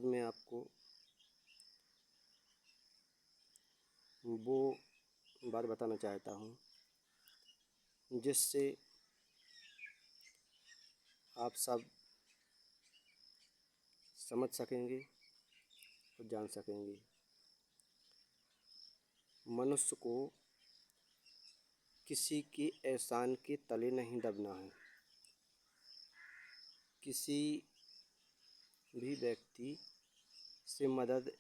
मैं आपको वो बात बताना चाहता हूँ जिससे आप सब समझ सकेंगे और जान सकेंगे। मनुष्य को किसी के एहसान के तले नहीं दबना है। किसी भी व्यक्ति से मदद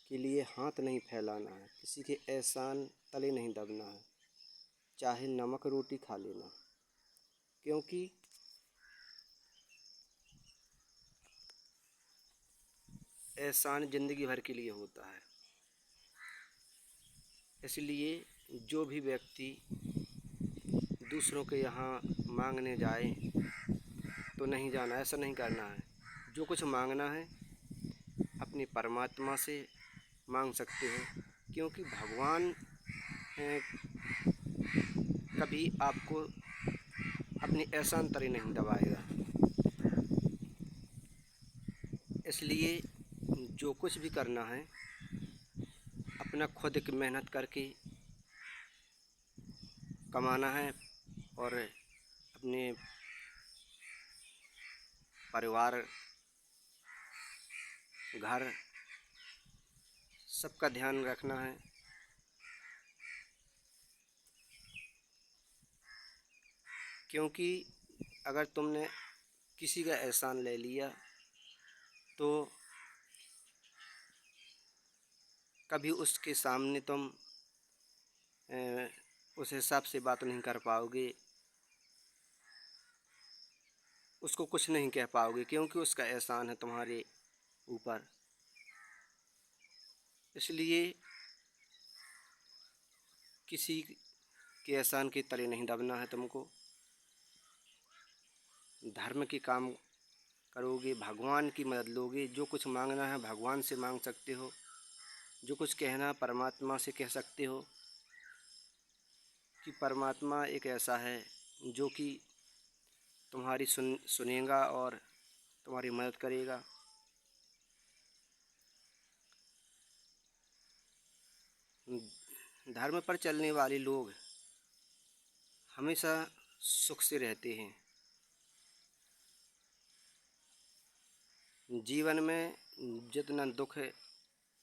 के लिए हाथ नहीं फैलाना है। किसी के एहसान तले नहीं दबना है, चाहे नमक रोटी खा लेना, क्योंकि एहसान ज़िंदगी भर के लिए होता है। इसलिए जो भी व्यक्ति दूसरों के यहाँ मांगने जाए तो नहीं जाना, ऐसा नहीं करना है। जो कुछ मांगना है अपने परमात्मा से मांग सकते हो, क्योंकि भगवान कभी आपको अपनी एहसान तले नहीं दबाएगा। इसलिए जो कुछ भी करना है अपना खुद की मेहनत करके कमाना है और अपने परिवार, घर सबका ध्यान रखना है। क्योंकि अगर तुमने किसी का एहसान ले लिया तो कभी उसके सामने तुम उस हिसाब से बात नहीं कर पाओगे, उसको कुछ नहीं कह पाओगे, क्योंकि उसका एहसान है तुम्हारे ऊपर। इसलिए किसी के एहसान के तले नहीं दबना है। तुमको धर्म के काम करोगे, भगवान की मदद लोगे। जो कुछ मांगना है भगवान से मांग सकते हो, जो कुछ कहना परमात्मा से कह सकते हो, कि परमात्मा एक ऐसा है जो कि तुम्हारी सुनेगा और तुम्हारी मदद करेगा। धर्म पर चलने वाले लोग हमेशा सुख से रहते हैं। जीवन में जितना दुख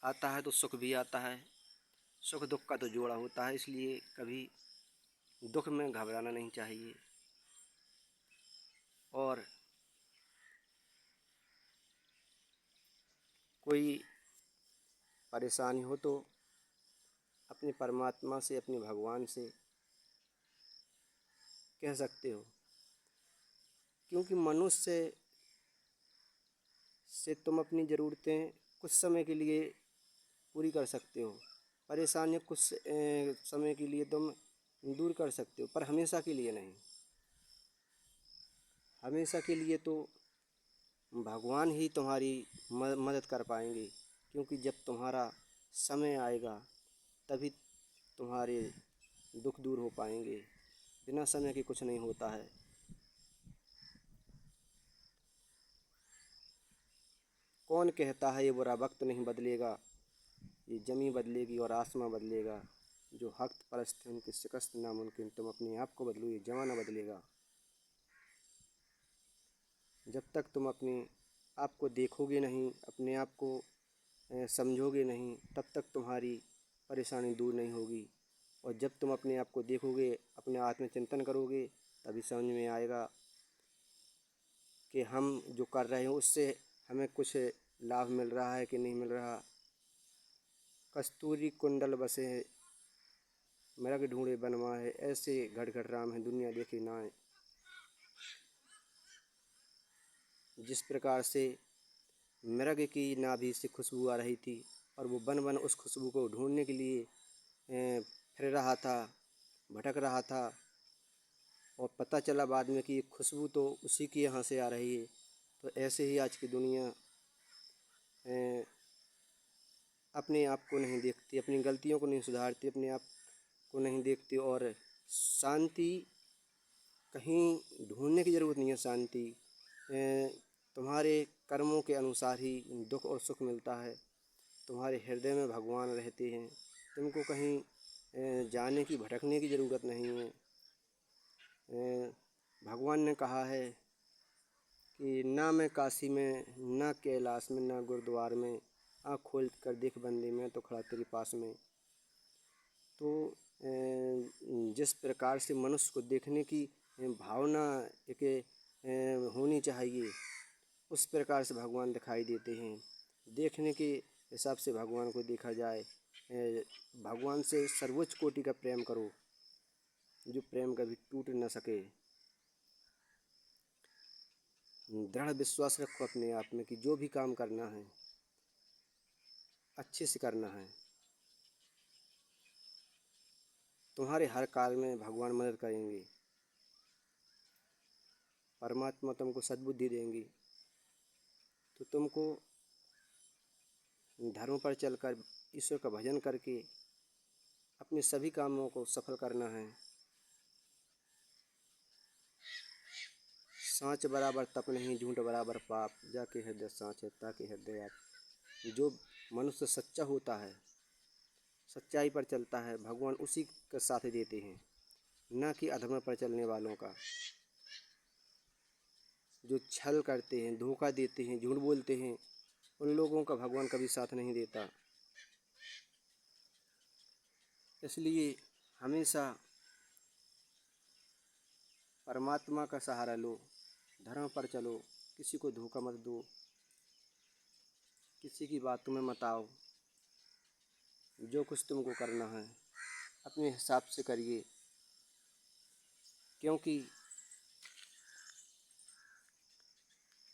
आता है तो सुख भी आता है। सुख दुख का तो जोड़ा होता है, इसलिए कभी दुख में घबराना नहीं चाहिए। और कोई परेशानी हो तो अपने परमात्मा से, अपने भगवान से कह सकते हो, क्योंकि मनुष्य से तुम अपनी ज़रूरतें कुछ समय के लिए पूरी कर सकते हो। परेशानियाँ कुछ समय के लिए तुम दूर कर सकते हो, पर हमेशा के लिए नहीं। हमेशा के लिए तो भगवान ही तुम्हारी मदद कर पाएंगे, क्योंकि जब तुम्हारा समय आएगा तभी तुम्हारे दुख दूर हो पाएंगे। बिना समय के कुछ नहीं होता है। कौन कहता है ये बुरा वक्त नहीं बदलेगा, ये ज़मीं बदलेगी और आसमां बदलेगा। जो हक़ परस्त हैं उनकी शिकस्त नामुमकिन। तुम अपने आप को बदलो, ये ज़माना बदलेगा। जब तक तुम अपने आप को देखोगे नहीं, अपने आप को समझोगे नहीं, तब तक तुम्हारी परेशानी दूर नहीं होगी। और जब तुम अपने आप को देखोगे, अपने आत्मचिंतन करोगे, तभी समझ में आएगा कि हम जो कर रहे हैं उससे हमें कुछ लाभ मिल रहा है कि नहीं मिल रहा। कस्तूरी कुंडल बसे मृग ढूंढे बनवाए, ऐसे घट घट राम है दुनिया देखी नाय। जिस प्रकार से मृग की नाभि से खुशबू आ रही थी और वो बन बन उस खुशबू को ढूंढने के लिए फिर रहा था, भटक रहा था, और पता चला बाद में कि खुशबू तो उसी के यहाँ से आ रही है। तो ऐसे ही आज की दुनिया अपने आप को नहीं देखती, अपनी गलतियों को नहीं सुधारती, अपने आप को नहीं देखती। और शांति कहीं ढूंढने की ज़रूरत नहीं है। शांति तुम्हारे कर्मों के अनुसार ही दुख और सुख मिलता है। तुम्हारे हृदय में भगवान रहते हैं, तुमको कहीं जाने की भटकने की ज़रूरत नहीं है। भगवान ने कहा है कि ना मैं काशी में, ना कैलाश में, ना गुरुद्वार में, आँख खोल कर देख बंदे, मैं तो खड़ा तेरे पास में। तो जिस प्रकार से मनुष्य को देखने की भावना एक होनी चाहिए, उस प्रकार से भगवान दिखाई देते हैं। देखने के हिसाब से भगवान को देखा जाए। भगवान से सर्वोच्च कोटि का प्रेम करो, जो प्रेम कभी टूट न सके। दृढ़ विश्वास रखो अपने आप में कि जो भी काम करना है अच्छे से करना है। तुम्हारे हर कार्य में भगवान मदद करेंगे। परमात्मा तुमको सद्बुद्धि देंगी, तो तुमको धर्म पर चलकर ईश्वर का भजन करके अपने सभी कामों को सफल करना है। साँच बराबर तप नहीं, झूठ बराबर पाप, जाके हृदय साँच है ताके हृदय आप। जो मनुष्य सच्चा होता है, सच्चाई पर चलता है, भगवान उसी का साथ देते हैं, ना कि अधर्म पर चलने वालों का। जो छल करते हैं, धोखा देते हैं, झूठ बोलते हैं, उन लोगों का भगवान कभी साथ नहीं देता। इसलिए हमेशा परमात्मा का सहारा लो, धर्म पर चलो, किसी को धोखा मत दो, किसी की बातों में मत आओ। जो कुछ तुमको करना है अपने हिसाब से करिए, क्योंकि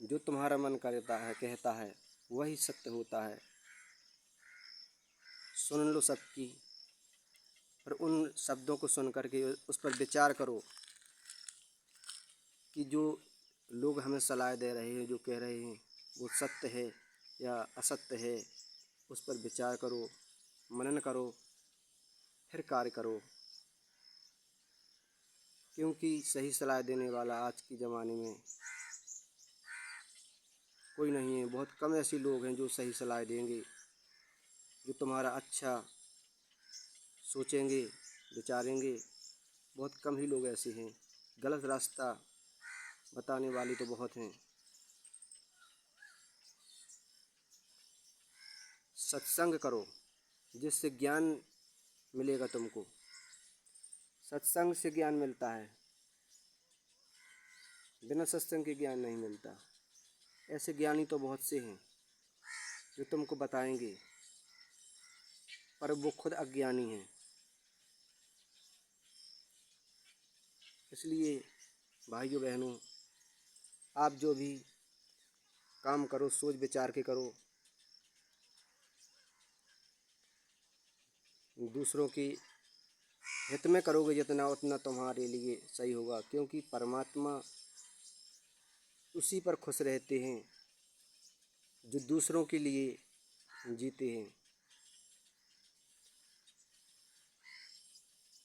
जो तुम्हारा मन करता है, कहता है, वही सत्य होता है। सुन लो सबकी, पर उन शब्दों को सुन करके उस पर विचार करो कि जो लोग हमें सलाह दे रहे हैं, जो कह रहे हैं, वो सत्य है या असत्य है। उस पर विचार करो, मनन करो, फिर कार्य करो। क्योंकि सही सलाह देने वाला आज के ज़माने में कोई नहीं है। बहुत कम ऐसे लोग हैं जो सही सलाह देंगे, जो तुम्हारा अच्छा सोचेंगे, विचारेंगे। बहुत कम ही लोग ऐसे हैं। गलत रास्ता बताने वाले तो बहुत हैं। सत्संग करो, जिससे ज्ञान मिलेगा तुमको। सत्संग से ज्ञान मिलता है, बिना सत्संग के ज्ञान नहीं मिलता। ऐसे ज्ञानी तो बहुत से हैं जो तुमको बताएंगे, पर वो खुद अज्ञानी हैं। इसलिए भाइयों बहनों, आप जो भी काम करो सोच विचार के करो। दूसरों की हित में करोगे जितना, उतना तुम्हारे लिए सही होगा। क्योंकि परमात्मा उसी पर खुश रहते हैं जो दूसरों के लिए जीते हैं।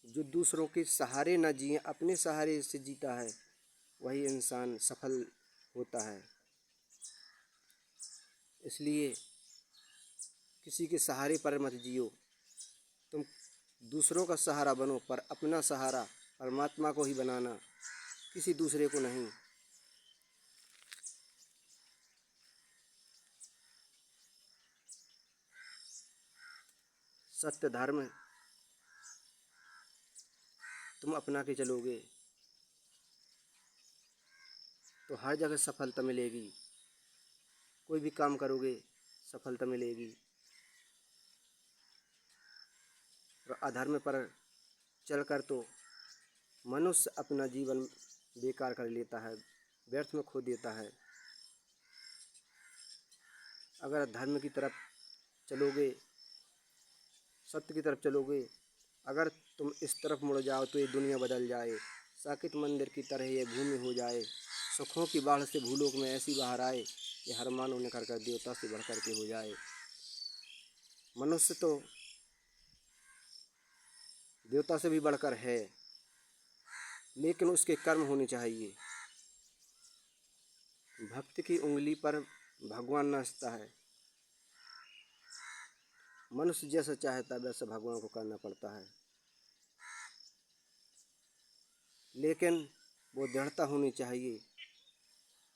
जो दूसरों के सहारे न जिए, अपने सहारे से जीता है, वही इंसान सफल होता है। इसलिए किसी के सहारे पर मत जियो। तुम दूसरों का सहारा बनो, पर अपना सहारा परमात्मा को ही बनाना, किसी दूसरे को नहीं। सत्य धर्म तुम अपना के चलोगे तो हर जगह सफलता मिलेगी। कोई भी काम करोगे सफलता मिलेगी। और अधर्म पर चलकर तो मनुष्य अपना जीवन बेकार कर लेता है, व्यर्थ में खो देता है। अगर धर्म की तरफ चलोगे, सत्य की तरफ चलोगे, अगर तुम इस तरफ मुड़ जाओ तो ये दुनिया बदल जाए। साकेत मंदिर की तरह ये भूमि हो जाए। सुखों की बाढ़ से भूलोक में ऐसी बाहर आए कि हर मानव निखर कर देवता से बढ़ कर के हो जाए। मनुष्य तो देवता से भी बढ़कर है, लेकिन उसके कर्म होने चाहिए। भक्त की उंगली पर भगवान नाचता है। मनुष्य जैसा चाहता वैसा भगवान को करना पड़ता है, लेकिन वो दृढ़ता होनी चाहिए,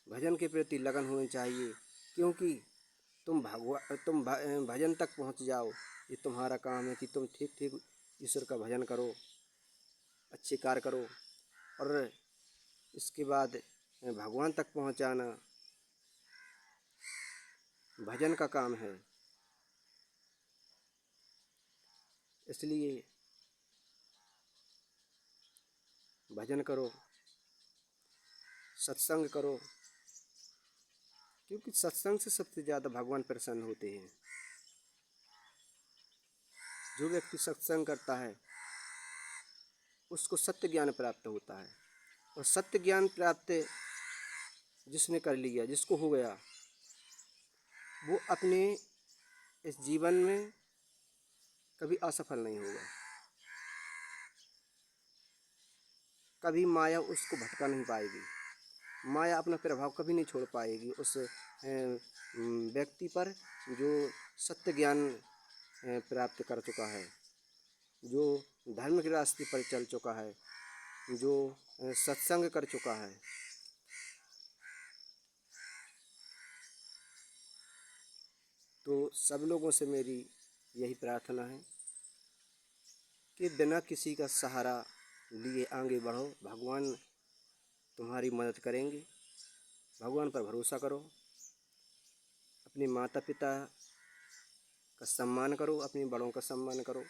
भजन के प्रति लगन होनी चाहिए। क्योंकि तुम भजन तक पहुंच जाओ, ये तुम्हारा काम है कि तुम ठीक ठीक ईश्वर का भजन करो, अच्छे कार्य करो, और इसके बाद भगवान तक पहुंचाना भजन का काम है। इसलिए भजन करो, सत्संग करो, क्योंकि सत्संग से सबसे ज़्यादा भगवान प्रसन्न होते हैं। जो व्यक्ति सत्संग करता है उसको सत्य ज्ञान प्राप्त होता है, और सत्य ज्ञान प्राप्त जिसने कर लिया, जिसको हो गया, वो अपने इस जीवन में कभी असफल नहीं होगा, कभी माया उसको भटका नहीं पाएगी, माया अपना प्रभाव कभी नहीं छोड़ पाएगी उस व्यक्ति पर जो सत्य ज्ञान प्राप्त कर चुका है, जो धर्म के रास्ते पर चल चुका है, जो सत्संग कर चुका है। तो सब लोगों से मेरी यही प्रार्थना है कि बिना किसी का सहारा लिए आगे बढ़ो, भगवान तुम्हारी मदद करेंगे। भगवान पर भरोसा करो, अपने माता पिता का सम्मान करो, अपने बड़ों का सम्मान करो।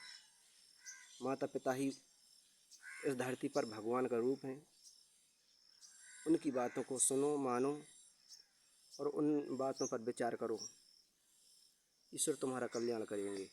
माता पिता ही इस धरती पर भगवान का रूप हैं। उनकी बातों को सुनो, मानो, और उन बातों पर विचार करो। ईश्वर तुम्हारा कल्याण करेंगे।